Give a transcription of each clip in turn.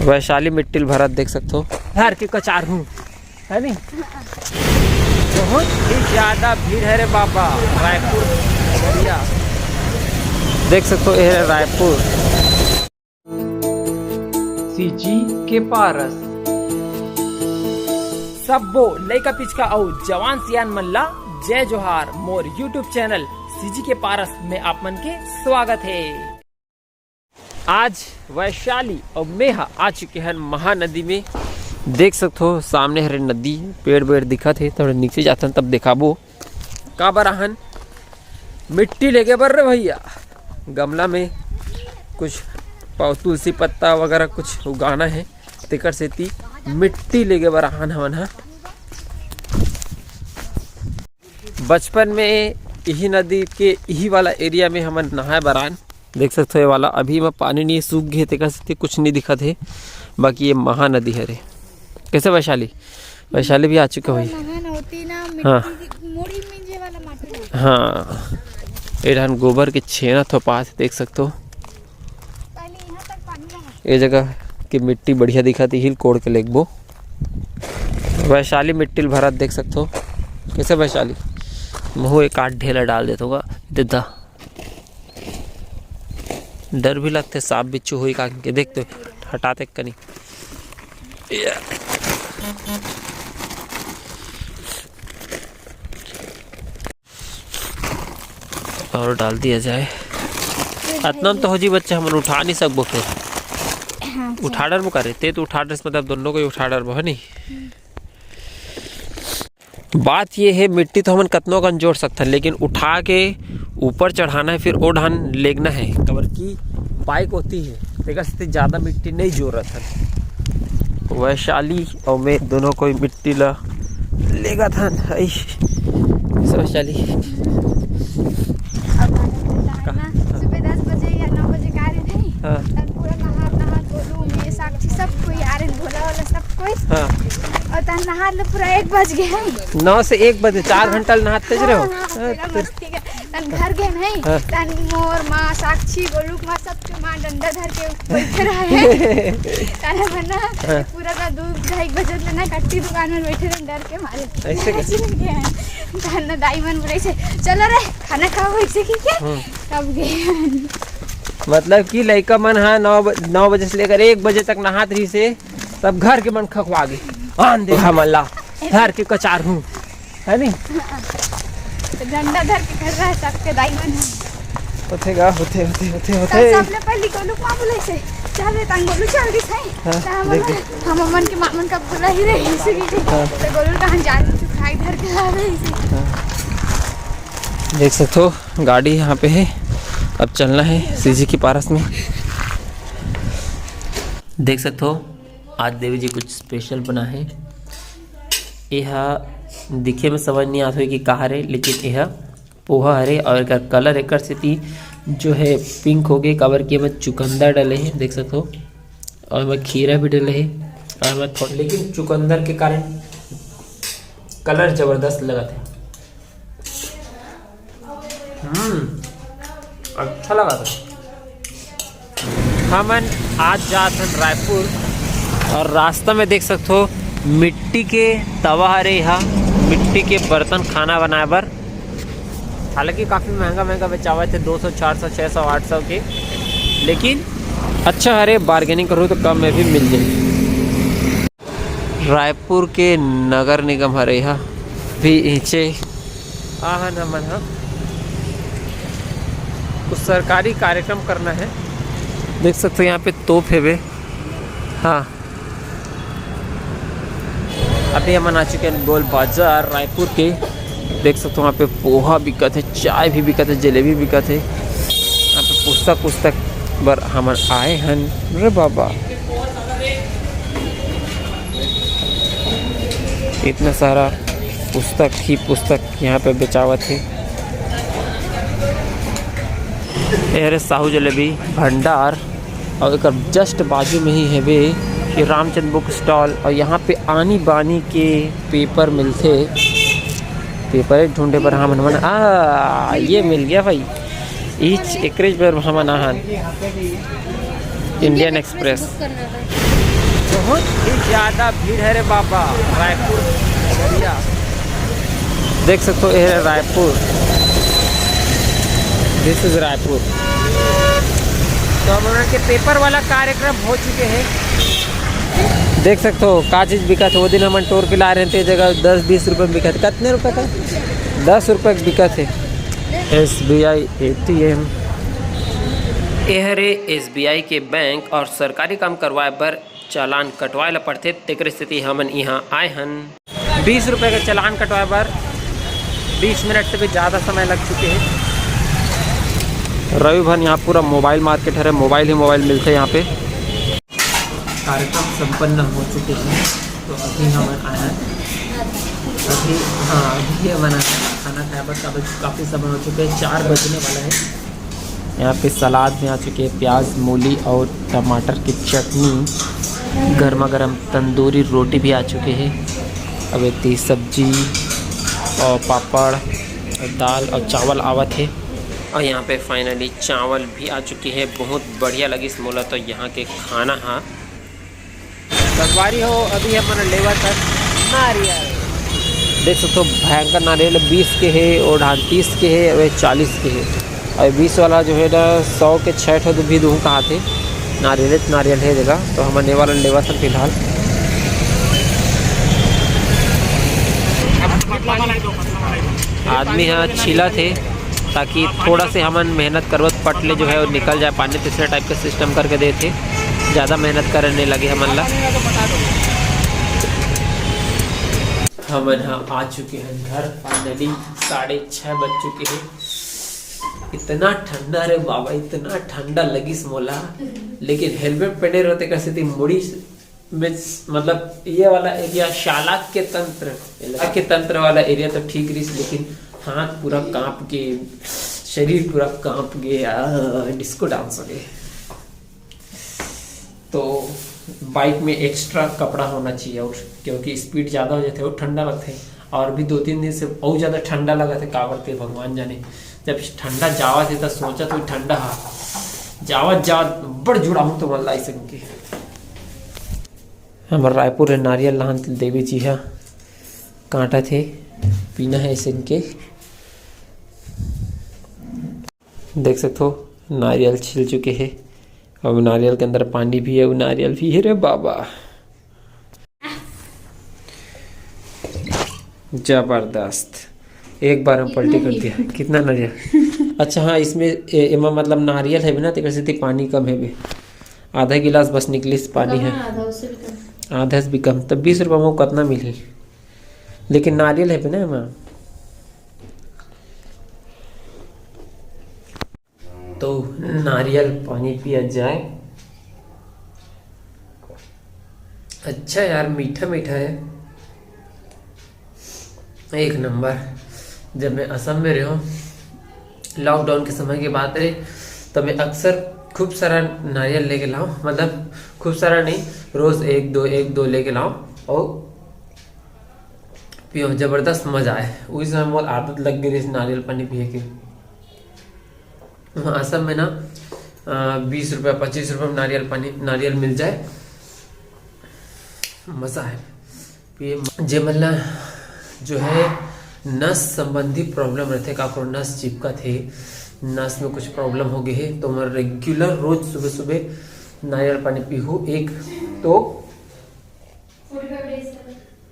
वैशाली मिट्टी भरत देख सकते हो। घर के कचार हूँ है नहीं, बहुत ही ज़्यादा भीड़ है रे बाबा। रायपुर बढ़िया देख सकते हो, ये है रायपुर सीजी के पारस। सबो लइका पिचका और जवान सियान मल्ला जय जोहार। मोर यूट्यूब चैनल सीजी के पारस में आप मन के स्वागत है। आज वैशाली और मेहा आ चुके हैं महानदी में। देख सकते हो सामने हरे नदी, पेड़ वेड़ दिखत है। थोड़े नीचे जाते हैं तब दिखाबो का बराहन मिट्टी लेके बर रहे भैया। गमला में कुछ तुलसी पत्ता वगैरह कुछ उगाना है, तेकर सेती मिट्टी लेके बराहन हवन है। बचपन में यही नदी के यही वाला एरिया में हमन नहाए बरान। देख सकते हो ये वाला अभी में पानी नहीं सूख गए, तेकर सेती कुछ नहीं दिखत है। बाकी ये महानदी है रे। कैसे वैशाली भी आ चुके हुई। हाँ हाँ, ये गोबर के छेना तो पास देख सकते हो। ये जगह की मिट्टी बढ़िया दिखाती, हिल कोड़ के लेगबो। वैशाली मिट्टी भरत देख सकते हो। कैसे वैशाली मुँह एक आठ ढेला डाल देता होगा। देता डर भी लगते, सांप बिच्छू हुई का के देखते हटाते कनी। और डाल दिया जाए इतना तो हो जी बच्चा, हम उठा नहीं सकबो। फिर उठा डर वो करे ते तो उठा डर, मतलब दोनों को उठा डर वो नहीं। बात ये है मिट्टी तो हम कतनों का जोड़ सकते हैं, लेकिन उठा के ऊपर चढ़ाना है, फिर ओ ढान लेगना है। कबर की बाइक होती है, देखा से ज़्यादा मिट्टी नहीं जोड़त है। वैशाली और मैं दोनों कोई मिट्टी ला लेगा था। वैशाली सुबह 10 बजे या 9 बजे का रहे नहीं। हाँ। पूरा नहा गोलू में साक्षी सब कोई आ रहे, भोला वाला सब कोई। हाँ। और तन नहा ले पूरा 1 बज गए। 9 से 1 बजे 4 घंटा नहाते रहो। मस्ती के तन घर गए नहीं। तन मोर माँ साक्षी गोलू माँ सब माँ डंडा धर के बैठे रहे। तन बना पूरा का 2-2:30 बजे लेना कट्टी दुकान में बैठे रहे डर के मारे। ऐसे तन दाई मन बोले से चलो रे खाना खाओ ऐसे की क्या तब गए। मतलब कि लड़का मन है 9 बजे से लेकर 1 बजे तक नहात रही से तब घर के मन खखवा गए। आन देखा मल्ला घर के कचार हूँ है नहीं, तो डंडा धर के कर रहा है सबके दाई मन होतेगा होते सबले पहले गोलू मां बोले से चल रे तंग गोलू चल दी सही। हम मन के मामन का बोला ही रे ऐसे की तो गोलू कहां जा रही तू खाई धर के आ रही से। देख सकते हो गाड़ी यहाँ पे है। अब चलना है सीजी की पारस में। देख सकते हो आज देवी जी कुछ स्पेशल बना है। यह दिखे में समझ नहीं आता है कि कहाँ है, लेकिन यह पोहा हरे और एक कलर एक से जो है पिंक हो गए। कवर के में चुकंदर डले हैं देख सकते हो, और मैं खीरा भी डले है। और मैं लेकिन चुकंदर के कारण कलर जबरदस्त लगा था। अच्छा लगा था। हमन आज जाते हैं रायपुर, और रास्ता में देख सकते हो मिट्टी के तवा हरे, यहाँ मिट्टी के बर्तन खाना बनाए बर। हालांकि काफ़ी महंगा बेचावे थे 200, 400, 600, 800 के, लेकिन अच्छा हरे बार्गेनिंग करो तो कम में भी मिल जाए। रायपुर के नगर निगम हरे यहाँ भी नीचे आहन हमन हाँ कुछ सरकारी कार्यक्रम करना है। देख सकते हो यहाँ पे तोप है वे। हाँ अभी हम आ चुके हैं गोल बाजार रायपुर के। देख सकते हो वहाँ पे पोहा बिकत है, चाय भी बिकत है, जलेबी बिकत है। यहाँ पे पुस्तक बर हम आए हैं रे बाबा। इतना सारा पुस्तक यहाँ पे बेचावत है। अरे साहू जलेबी भंडार, और एक जस्ट बाजू में ही है वे ये रामचंद्र बुक स्टॉल। और यहाँ पे आनी बानी के पेपर मिलते, पेपर ढूंढे पर हम ये मिल गया भाई। ईच एकरेज पर हम आहान इंडियन एक्सप्रेस। बुक करना था। बहुत ही ज़्यादा भीड़ है रे बाबा रायपुर एरिया। देख सकते हो ये है रायपुर, दिस इज रायपुर। तो अब उनके पेपर वाला कार्यक्रम हो चुके हैं। देख सकते हो का चीज़ बिका था। वो दिन हम टोर के ला रहे थे, जगह 10-20 रुपये में बिका था। कितने रुपये का? 10 रुपये बिका थे। SBI ATM। यह रे SBI के बैंक और सरकारी काम करवाए पर चालान कटवाए ला पड़ते। तेकर स्थिति हमन यहाँ आए हन। 20 रुपये का चालान कटवाए पर 20 मिनट से भी ज़्यादा समय लग चुके हैं। रवि भवन यहाँ पूरा मोबाइल मार्केट है, मोबाइल ही मोबाइल मिलते हैं यहाँ पे। कार्यक्रम संपन्न हो चुके हैं। तो अभी हम आए हैं, अभी अभी बना है खाना खाया पर काफ़ी समय हो चुके हैं, 4 बजने वाला है। यहाँ पे सलाद में आ चुके हैं प्याज, मूली और टमाटर की चटनी। गर्मा गर्म तंदूरी रोटी भी आ चुके हैं। अब इतनी सब्जी और पापड़ और दाल और चावल आवत है। और यहाँ पे फाइनली चावल भी आ चुकी है। बहुत बढ़िया लगी मोला तो यहाँ के खाना। हाँ बगवारी हो अभी हमारा लेवा तक नारियल देख सकते हो। भयंकर नारियल 20 के है और 30 के है और 40 के है। और 20 वाला जो है ना 100 के 6 तो भी दूँ कहाँ थे। नारियल है जगह। तो हमारे वाला लेवा था फिलहाल। आदमी यहाँ छिला थे ताकि थोड़ा से हमन मेहनत करवत पटले जो है वो निकल जाए पानी। तीसरे टाइप का सिस्टम करके दे थे, ज़्यादा मेहनत करने लगे हमन ला। हमन यहाँ आ चुके हैं घर फाइनली। 6:30 बज चुके हैं। इतना ठंडा रे बाबा, इतना ठंडा लगी मोला। लेकिन हेलमेट पहने रहते कैसे थी मुड़ी में, मतलब ये वाला एरिया शालाक के तंत्र वाला एरिया तो ठीक रही, लेकिन हाथ पूरा कांप के, शरीर पूरा कांप गया, डिस्को डांस हो गए। तो बाइक में एक्स्ट्रा कपड़ा होना चाहिए, और क्योंकि स्पीड ज़्यादा हो जाते है और ठंडा लगता है। और भी 2-3 दिन से और ज़्यादा ठंडा लगा था। का करते भगवान जाने। जब ठंडा जावा थे तो सोचा तो ठंडा जावा बड़ जुड़ा हूँ तो मल्ला ऐसे के। हमारे रायपुर है नारियल लहान देवी जी है कांटा थे पीना है ऐसे इनके। देख सकते हो नारियल छिल चुके हैं। अब नारियल के अंदर पानी भी है, वो नारियल भी है रे बाबा, जबरदस्त। एक बार हम पलटी कर दिया। कितना नारियल? अच्छा हाँ, इसमें मतलब नारियल है भी ना तो पानी कम है भी। आधा गिलास बस निकली पानी है, आधा से भी कम। तब 20 रुपये में कितना मिली, लेकिन नारियल है भी ना माँ। तो नारियल पानी पिया जाए। अच्छा यार, मीठा मीठा है, एक नंबर। जब मैं असम में रहा, लॉकडाउन के समय की बात रही, तो मैं अक्सर खूब सारा नारियल लेके लाऊं, मतलब खूब सारा नहीं, रोज एक दो लेके लाऊं और पियो। जबरदस्त मजा आए। उस समय बहुत आदत लग गई इस नारियल पानी पिए की। वहाँ असम में ना 20 रुपये 25 रुपये में नारियल मिल जाए, मज़ा है पिए। जे मतलब जो है नस संबंधी प्रॉब्लम रहते, काको नस चिपका थे, नस में कुछ प्रॉब्लम हो गई है, तो मैं रेगुलर रोज सुबह सुबह नारियल पानी पीहूँ। एक तो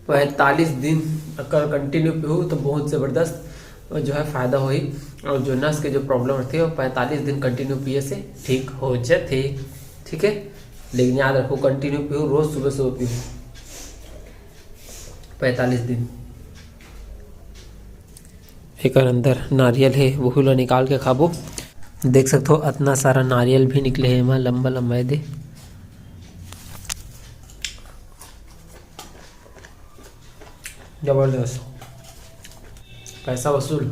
45 दिन अगर कंटिन्यू पीहूँ तो बहुत ज़बरदस्त जो है फ़ायदा हुई। और जो नस के जो प्रॉब्लम रहती है वो 45 दिन कंटिन्यू पिए से ठीक हो जाते। ठीक है, लेकिन याद रखो कंटिन्यू पीहूँ, रोज सुबह सुबह पीहूँ 45 दिन। एक अंदर नारियल है, वो ला निकाल के खाबो। देख सकते हो इतना सारा नारियल भी निकले हैं वहाँ, लंबा लंबा है दे। जबरदस्त, पैसा वसूल।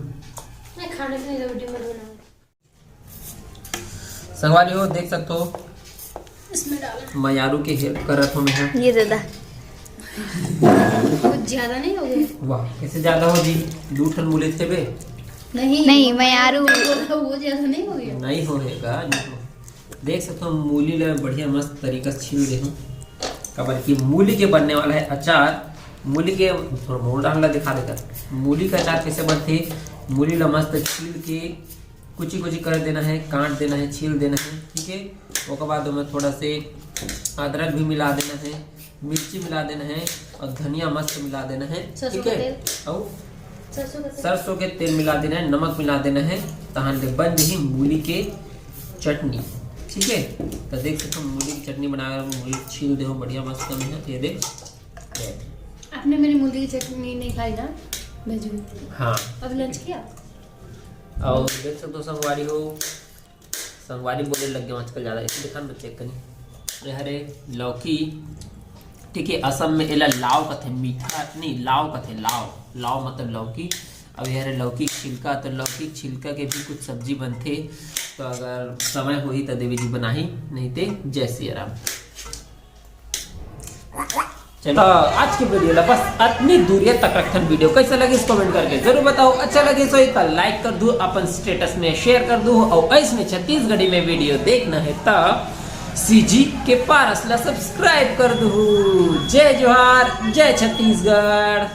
खाने के लिए वीडियो में संगवारी हो, देख सकते हो इसमें डाला मयारू के हेल्प कर रहा था मैं। ये दादा कुछ ज्यादा नहीं हो गया? वाह, कैसे ज्यादा हो जी? 2 टन मूले थे बे। नहीं मयारू वो ज्यादा नहीं हो गया। नहीं होएगा, देख सकते हो मूली ले बढ़िया मस्त तरीका से छील दे हूँ कबर की मूली के बनने वाला है अचार। मूली के थोड़ा मोड़ डालना दिखा देकर मूली का अचार कैसे बनते। मूली ला मस्त छील के कुची कुची कर देना है, काट देना है, छील देना है, ठीक है। उसके बाद में थोड़ा से अदरक भी मिला देना है, मिर्ची मिला देना है और धनिया मस्त मिला देना है, ठीक है। और सरसों के तेल मिला देना है, नमक मिला देना है, तहां ले बन रही मूली के चटनी, ठीक है। तो देख सकते हो मूली की चटनी बनाकर मूली छील दे बढ़िया मस्त है। ये देख आपने मेरी मूली की चटनी नहीं खाई ना भेजू। हाँ अब लंच किया। और देख सकते हो संगवारी हो, संगवारी बोले लग गया आजकल ज़्यादा, इसे दिखा मैं चेक करी। हरे लौकी, ठीक है। असम में एला लाव कथे, मीठा नहीं लाव कथे, लाव लाव मतलब लौकी। अब यार लौकी छिलका, तो लौकी छिलका के भी कुछ सब्जी बनते, तो अगर समय हुई तो देवी जी बनाही, नहीं ते जय सिया राम। चलो आज की वीडियो ला बस इतनी दूरिया तक रखन। वीडियो कैसा लगे इस कमेंट करके जरूर बताओ। अच्छा लगे तो एक लाइक कर दो, अपन स्टेटस में शेयर कर दो, और ऐसे छत्तीसगढ़ी में वीडियो देखना है तो सीजी के पारस ला सब्सक्राइब कर दो। जय जोहार, जय छत्तीसगढ़।